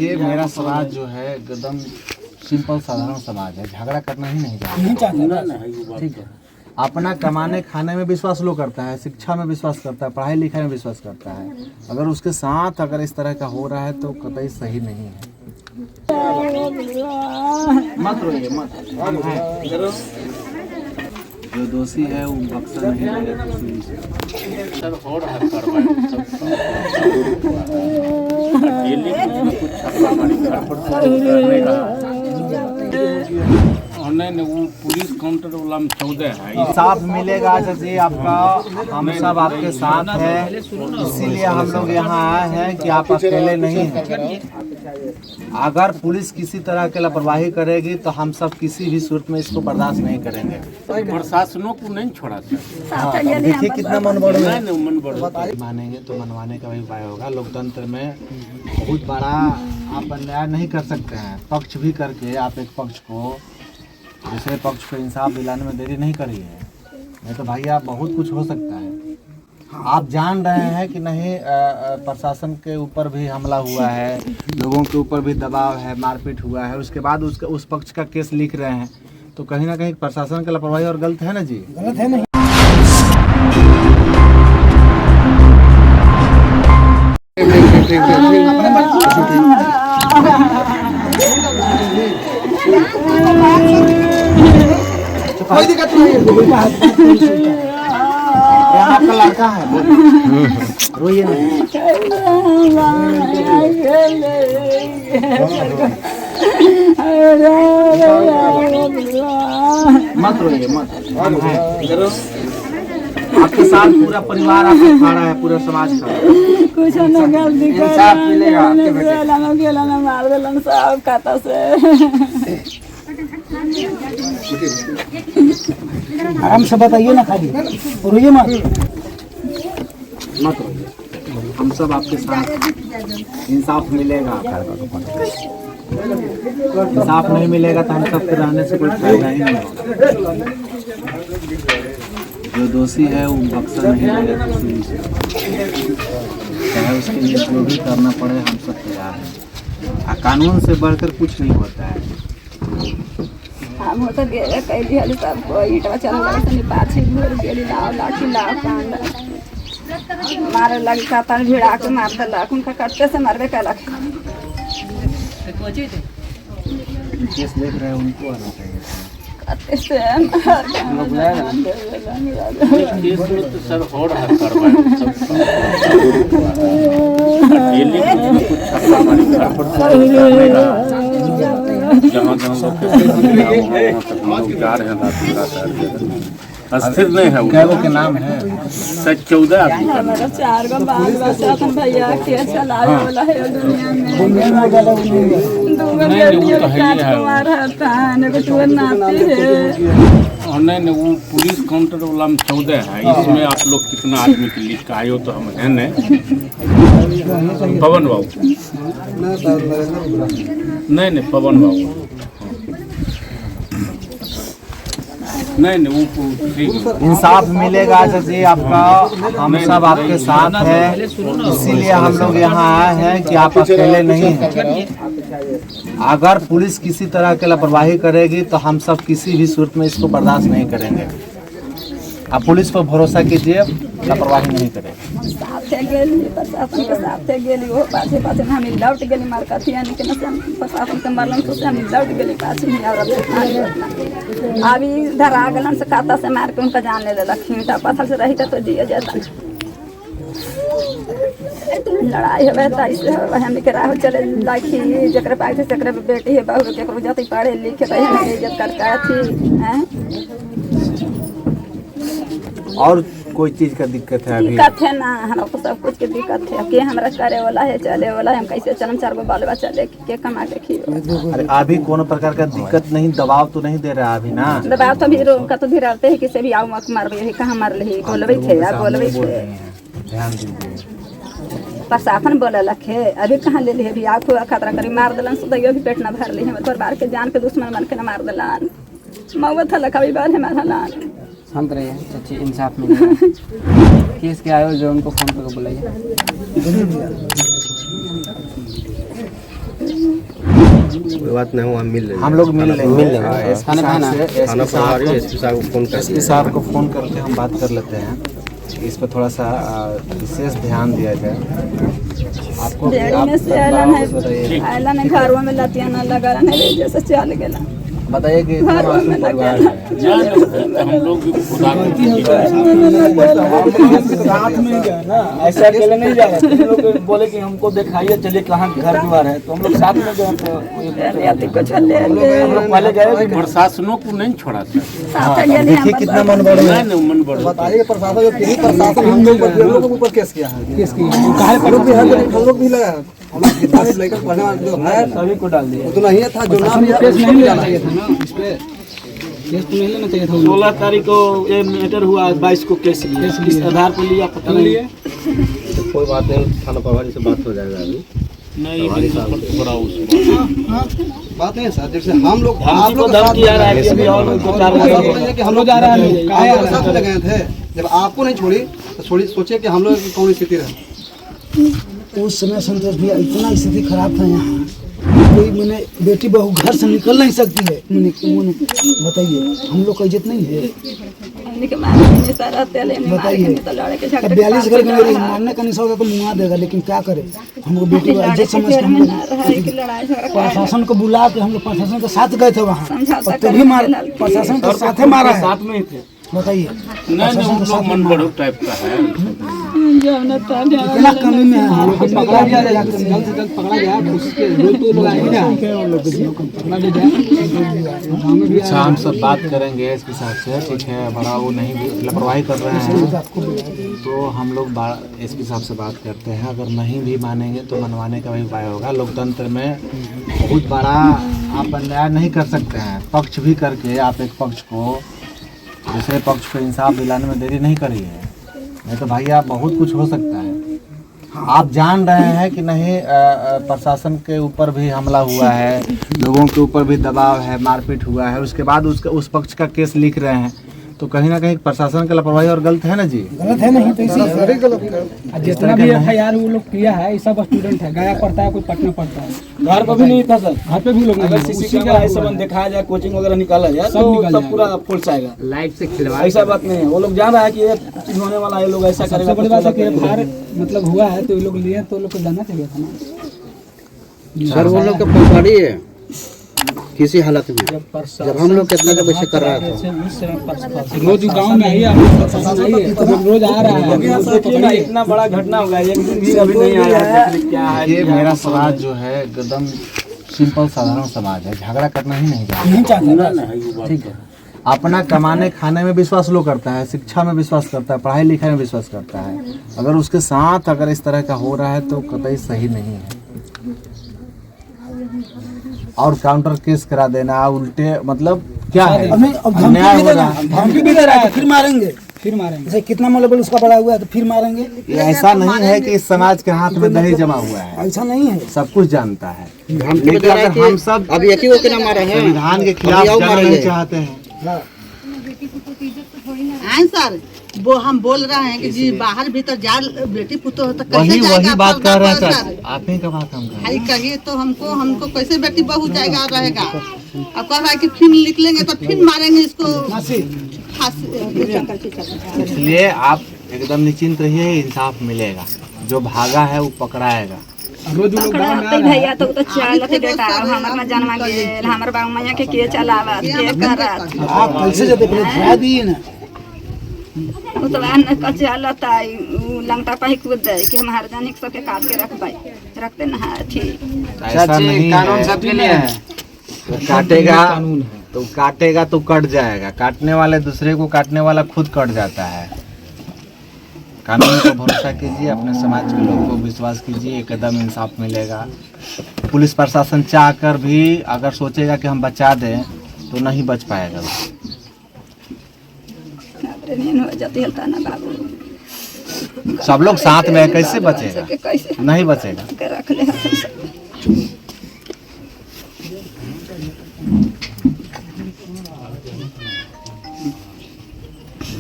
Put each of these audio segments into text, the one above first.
ये मेरा समाज जो है एकदम सिंपल साधारण समाज है, झगड़ा करना ही नहीं चाहता। ठीक है, अपना कमाने खाने में विश्वास लोग करता है, शिक्षा में विश्वास करता है, पढ़ाई लिखाई में विश्वास करता है। अगर उसके साथ अगर इस तरह का हो रहा है तो कतई सही नहीं है। मत रोइए, मत। जो दोषी है वो बख्शा नहीं जाएगा किसी से। नहीं वो पुलिस काउंटर वाला में 14 है। साथ मिलेगा जी आपका, हम सब आपके साथ हैं, इसीलिए हम लोग यहाँ आए हैं कि आप अकेले नहीं हैं। अगर पुलिस किसी तरह की लापरवाही करेगी तो हम सब किसी भी सूरत में इसको बर्दाश्त नहीं करेंगे। प्रशासनों को नहीं छोड़ा था। देखिए कितना मन बढ़ रहा है। मानेंगे तो मनवाने का भी उपाय होगा। लोकतंत्र में बहुत बड़ा आप अन्याय नहीं कर सकते हैं। पक्ष भी करके आप एक पक्ष को दूसरे पक्ष को इंसाफ दिलाने में देरी नहीं करिए, नहीं तो भाई आप बहुत कुछ हो सकता है। आप जान रहे हैं कि नहीं, प्रशासन के ऊपर भी हमला हुआ है, लोगों के ऊपर भी दबाव है, मारपीट हुआ है, उसके बाद उस पक्ष का केस लिख रहे हैं, तो कहीं ना कहीं प्रशासन की लापरवाही और गलत है ना जी। गलत है नहीं। कोई दिक्कत नहीं है। आपका लड़का है, रोइए नहीं। मत रोइए, मत। आपके साथ पूरा परिवार आपका खड़ा है, पूरा समाज का। कुछ न गलती कर मार देलन सब खाता से। आराम से बताइए ना, खाली रोइए मत। मत रोइए, हम सब आपके साथ। इंसाफ मिलेगा। इंसाफ नहीं मिलेगा तो हम सब के रहने से कोई फायदा ही नहीं होगा। जो दोषी है वो बख्शा नहीं जाएगा किसी से, चाहे उसके लिए जो भी करना पड़े हम सब तैयार हैं। कानून से बढ़कर कुछ नहीं होता है। हम तो गेले कैली हल सब कोई ईटवा चल गए से पाछी घूर गेली लाव लाठी लाव कांड मारे लगी कातन भिड़ा के मार देलक। उनका कटते से मारबे कैलक। केस देख रहे हैं, उनको आना चाहिए। कटते से केस में तो सर हो रहा कार्रवाई जहाँ जा रहे हैं। अस्थिर नहीं है। कैगो के नाम है 14 आदमी का। हमारा 4 गो बाल बच्चा अपन भैया के चलावे वाला है दुनिया में। 2 गो बेटी राजकुमार है, एगो तुअर नाती है। नहीं वो पुलिस काउंटर वाला में 14 है। इसमें आप लोग कितना आदमी की लिस्ट आयो तो हम है नहीं। पवन बाबू नहीं पवन बाबू नहीं वो इंसाफ मिलेगा जी आपका, हम सब आपके साथ हैं, इसीलिए हम लोग यहाँ आए हैं कि आप अकेले नहीं हैं। अगर पुलिस किसी तरह की लापरवाही करेगी तो हम सब किसी भी सूरत में इसको बर्दाश्त नहीं करेंगे। आप पुलिस पर भरोसा कीजिए, लापरवाही नहीं करेगी। साथे गेली प्रशासन के साथे गेली, वो पाछे पाछे हम लौट गेली मार काथी यानी के न प्रशासन के मारलन तो हम लौट गेली पाछे नहीं। और अभी धरा गलन से काता से मार के उनका जान ले लेलक। खींटा पत्थर से रही तो दिया जाता। लड़ाई है ऐसे हम के राह चले लाखी जकरे पाई थे जकरे बेटी है बहू के जाती पढ़े लिखे रहे इज्जत करता थी हैं। और कोई चीज का दिक्कत है? अभी दिक्कत है ना, हम तो सब कुछ के दिक्कत है। के हमरा करे वाला है, चले वाला है, हम कैसे चलम 4 गो बाल बच्चा लेके कमा के खियो। अरे अभी कोनो प्रकार का दिक्कत नहीं, दबाव तो नहीं दे रहा अभी ना? दबाव तो भी का तो भी रहते है, किसे भी आओ मक मारबे है, कहां मार ले बोलबे थे या बोलबे थे। ध्यान दीजिए, प्रशासन बोललक है, अभी कहां ले ले भी आखो खतरा करी मार देलन सुदैयो भी पेट ना भर ली। हम तोर बार के जान के दुश्मन मन के ना मार देलन। मौत हला कभी बार है मारलन। शांत रहिए चाची, इंसाफ मिलेगा। केस के आयो जो उनको फोन करके बुलाइए। कोई बात नहीं, हम मिल लेंगे। हम लोग मिल लेंगे थाना प्रभारी एसपी साहब को फोन कर एसपी साहब को फ़ोन करके हम बात कर लेते हैं, इस पर थोड़ा सा विशेष ध्यान दिया जाए। आपको डेयरी में से आयलन है घरों में लतिया न लगा है जैसे चल गया। बताइए कि घरों में लगा हम लोग भी खुदा साथ में गए ना, ऐसे अकेले नहीं जा रहे थे। हम लोग बोले कि हमको दिखाइए, चलिए कहाँ घर द्वार है, तो हम लोग साथ में गए थे। कुछ ले हम लोग पहले गए थे। प्रशासनों को नहीं छोड़ा था। साथ गेली देखिए कितना मन बढ़ रहा है। नहीं मन बढ़ बताइए प्रशासन हम लोग के ऊपर केस किया है। केस की काहे पर हम लोग भी लगा हम लेकर पढ़ने वाले जो है सभी को डाल दिया। उतना ही था जो नाम केस नहीं लेना चाहिए था ना, इस पे केस तो नहीं लेना चाहिए था। 16 तारीख को ये मैटर हुआ, 22 को केस इस आधार पर लिया, पता नहीं लिए। कोई बात नहीं, थाना प्रभारी से बात हो जाएगा अभी। नहीं थोड़ा उसमें बात नहीं सर, जैसे हम लोग आप लोग धमकी आ रहा है कि अभी और 2-4 कि हम लोग जा रहे हैं, काहे साथ चले गए थे। जब आपको नहीं छोड़ी तो सोचिए कि हम लोग की कौन स्थिति रहे। उस समय संतोष भैया इतना स्थिति खराब था यहाँ, कोई मैंने बेटी बहू घर से निकल नहीं सकती है। मैंने बताइए, हम लोग का इज्जत नहीं है? बताइए, 42 घर के मेरे मारने का निशा होगा तो मुआ देगा, लेकिन क्या करे, हमको बेटी को इज्जत समझ के हम लोग प्रशासन को बुला के हम लोग प्रशासन के साथ गए थे वहाँ, तभी मार प्रशासन के साथ मारा है। साथ में ही थे। बताइए, नहीं हम लोग मन बढ़ो टाइप का है। इतना कमी में है, हम लोग को पकड़ा गया, जल्द से जल्द पकड़ा गया। उसके रोज तो लोग आए ना, पकड़ा दे जाए। अच्छा, हम सब बात करेंगे इसके साथ से, ठीक है। बड़ा वो नहीं लापरवाही कर रहे हैं तो हम लोग इसके साथ से बात करते हैं। अगर नहीं भी मानेंगे तो मनवाने का भी उपाय होगा। लोकतंत्र में बहुत बड़ा आप अन्याय नहीं कर सकते हैं। पक्ष भी करके आप एक पक्ष को दूसरे पक्ष को इंसाफ दिलाने में देरी नहीं करिए, नहीं तो भाई आप बहुत कुछ हो सकता है। आप जान रहे हैं कि नहीं, प्रशासन के ऊपर भी हमला हुआ है, लोगों के ऊपर भी दबाव है, मारपीट हुआ है, उसके बाद उस पक्ष का केस लिख रहे हैं, तो कहीं ना कहीं प्रशासन का लापरवाही और गलत है ना जी। गलत है नहीं तो इसी गलत। जितना भी FIR वो लोग किया है, ये सब स्टूडेंट है, गया पढ़ता है, कोई पटना पढ़ता है। घर पर भी नहीं था सर, घर पे भी लोग। अगर CCTV का ऐसा बंद दिखाया जाए, कोचिंग वगैरह निकाला जाए तो सब पूरा पुलिस आएगा। लाइव से खिलवाड़ ऐसा बात नहीं है। वो लोग जान रहा है कि ये चीज होने वाला है, लोग ऐसा करेगा। बड़ी बात है कि FIR मतलब हुआ है तो ये लोग लिए, तो लोग को जाना चाहिए था ना सर। वो लोग का पकड़ी है किसी हालत में, जब हम लोग कितना जब ऐसे कर रहा था। रोज गांव में आइए, रोज आ रहा है। इतना बड़ा घटना होगा, एक दिन भी अभी नहीं आया है। क्या है ये मेरा समाज जो है एकदम सिंपल साधारण समाज है, झगड़ा करना ही नहीं चाहता। ठीक है, अपना कमाने खाने में विश्वास लोग करता है, शिक्षा में विश्वास करता है, पढ़ाई लिखाई में विश्वास करता है। अगर उसके साथ अगर इस तरह का हो रहा है तो कतई सही नहीं है। और काउंटर केस करा देना, उल्टे मतलब क्या है, अन्याय हो रहा है। धमकी भी दे रहा है, फिर मारेंगे। जैसे कितना मनोबल उसका बड़ा हुआ है तो फिर मारेंगे। ये ऐसा नहीं है कि इस समाज के हाथ में दही जमा हुआ है, ऐसा नहीं है। सब कुछ जानता है। लेकिन अगर हम सब अब एक ही को मारा है, संविधान के खिलाफ जाना नहीं चाहते हैं। सर वो हम बोल रहे हैं कि जी बाहर भीतर जा बेटी पुतो हो तो कैसे वही जाएगा? बात कर रहे सर हैं, आप ही का बात हम कर रहे भाई कहिए तो हमको कैसे बेटी बहू जाएगा रहेगा? अब कह रहा है कि फिर निकलेंगे तो फिर मारेंगे इसको। हैं। इसलिए आप एकदम निश्चिंत रहिए, इंसाफ मिलेगा। जो भागा है वो पकड़ाएगा। भैया तो चलत बेटा हमर में जन्म गेल, हमर बाबू मैया के चलावत के करत। आप कैसे जते पहले धरा दिए ना, वो तो न कचलत आई लंगटा पाही कूद दे कि हम हर जानी सबके काट के रखते ना। ठीक, ऐसा नहीं कानून सबके लिए है। काटेगा तो कट जाएगा। काटने वाले दूसरे को, काटने वाला खुद कट जाता है। कानून को भरोसा कीजिए, अपने समाज के लोगों को विश्वास कीजिए, एकदम इंसाफ मिलेगा। पुलिस प्रशासन चाह कर भी अगर सोचेगा कि हम बचा दें तो नहीं बच पाएगा। सब लोग साथ में कैसे बचेगा? नहीं बचेगा।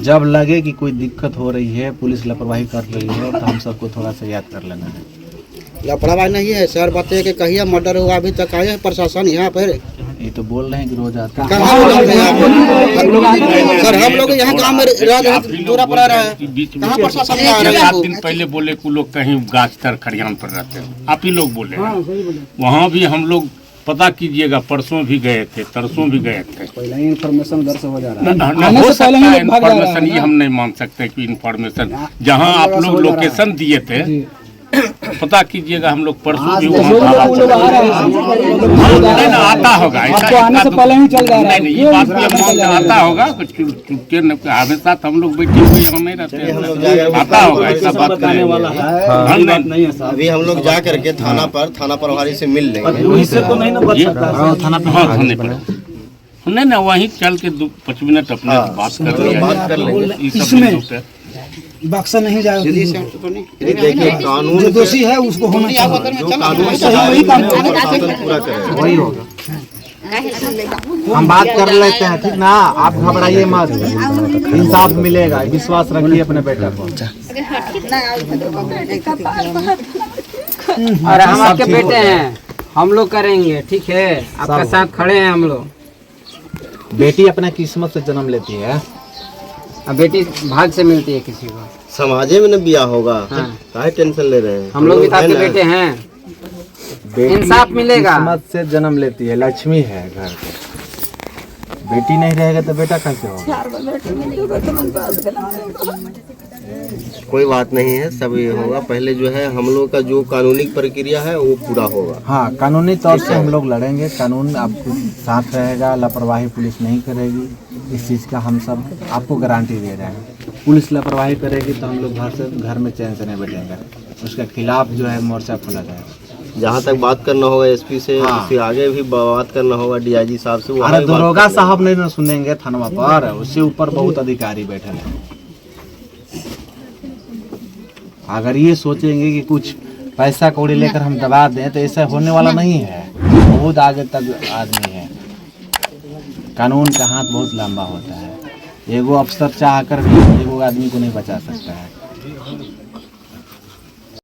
जब लगे कि कोई दिक्कत हो रही है, पुलिस लापरवाही कर रही है, तो हम सबको थोड़ा सा याद कर लेना है। लापरवाही नहीं है सर, बात है कि कहिए मर्डर हुआ अभी तक आए हैं प्रशासन यहाँ पर। ये तो बोल रहे हैं कि रोज आता है। कहाँ लोग हैं यहाँ पर? सर हम लोग यहाँ गाँव में रह रहे दूरा पड़ा रहा है, कहाँ प्रशासन आ रहा है? 7 दिन पहले बोले कि लोग कहीं गाछ तर खरियान पर रहते हैं, आप ही लोग बोले वहाँ भी हम लोग पता कीजिएगा, परसों भी गए थे, तरसों भी गए थे। पहले इन्फॉर्मेशन उधर से हो जा रहा है। न हो सकता है इन्फॉर्मेशन, ये हम नहीं मान सकते कि इन्फॉर्मेशन जहाँ आप लोग लोकेशन दिए थे पता कीजिएगा, हम लोग परसों भी वहाँ नहीं ना आता होगा, आने से पहले ही चल जा रहा है। नहीं ये बात भी हम मान आता होगा, चुपके हमेशा हम लोग बैठे हुए यहाँ नहीं रहते हैं, आता होगा, ऐसा बात करने वाला नहीं है साहब। अभी हम लोग जा करके थाना प्रभारी से मिल लेंगे। इससे तो नहीं ना बच सकता है। थाना पे थाने पर नहीं ना, वहीं चल के 5 मिनट अपने बात कर लेंगे। इसमें बक्सा नहीं जाएगा। देखिए कानून जो दोषी है उसको होना चाहिए, जो कानून वही काम पूरा करे, वही होगा। हम बात कर लेते हैं, ठीक ना, आप घबराइए मत, इंसाफ मिलेगा, विश्वास रखिए अपने बेटा को। और हम आपके बेटे हैं, हम लोग करेंगे, ठीक है, आपके साथ खड़े हैं हम लोग। बेटी अपने किस्मत से जन्म लेती है, अब बेटी भाग से मिलती है किसी को। समाजे में न बिया होगा, हाँ। काहे टेंशन ले रहे हैं? हम लोग भी आपके बेटे हैं, बेटी इंसाफ मिलेगा। किस्मत से जन्म लेती है, लक्ष्मी है घर पे। बेटी नहीं रहेगा तो बेटा कैसे होगा? 4 गो बेटी में 2 गो तो मन पास गला। कोई बात नहीं है, सब ये होगा। पहले जो है हम लोग का जो कानूनी प्रक्रिया है वो पूरा होगा। हाँ, कानूनी तौर से हम लोग लड़ेंगे, कानून आपको साथ रहेगा, लापरवाही पुलिस नहीं करेगी, इस चीज़ का हम सब आपको गारंटी दे रहे हैं। पुलिस लापरवाही करेगी तो हम लोग घर में चैन से नहीं बैठेंगे, उसके खिलाफ जो है मोर्चा खोला जाएगा। जहाँ तक बात करना होगा एसपी से, हाँ। उससे आगे भी बात करना होगा डीआईजी साहब से। अरे दरोगा साहब नहीं ना सुनेंगे थानवा पर, उससे ऊपर बहुत अधिकारी बैठे हैं। अगर ये सोचेंगे कि कुछ पैसा कौड़ी लेकर हम दबा दें तो ऐसा होने वाला नहीं है, बहुत आगे तक आदमी है। कानून का हाथ बहुत लंबा होता है, एगो अफसर चाह कर भी एगो आदमी को नहीं बचा सकता है।